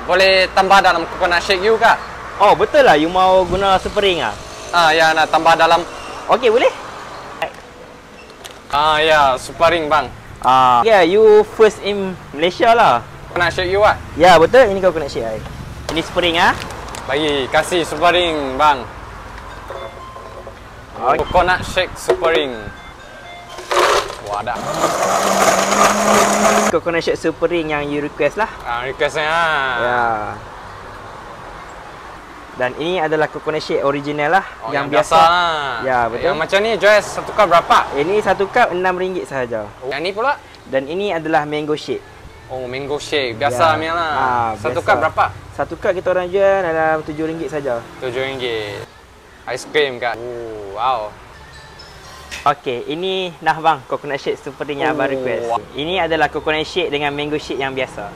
boleh tambah dalam coconut shake you kah? Oh, betul lah. You mau guna spring ah? Ya, nak tambah dalam. Okey, boleh? Ya, spring bang. Yeah, you first in Malaysia lah. Coconut shake you ah? Ya, betul. Ini coconut shake I. Ini spring ah. Bagi, kasih spring bang. Coconut shake spring. Wadah. Coconut shake spring yang you request lah. Requestnya. Ya. Dan ini adalah coconut shake original lah, yang biasa. Ya, betul. Yang macam ni jual satu cup berapa? Ini satu cup RM6 sahaja. Yang ni pula? Dan ini adalah mango shake. Oh, mango shake biasa punya lah. Satu biasa. cup berapa? Satu cup kita orang jual dalam RM7 saja. RM7. Ice cream kan? Wow. Okey, ini nah bang, coconut shake seperti yang abang request. Ini adalah coconut shake dengan mango shake yang biasa.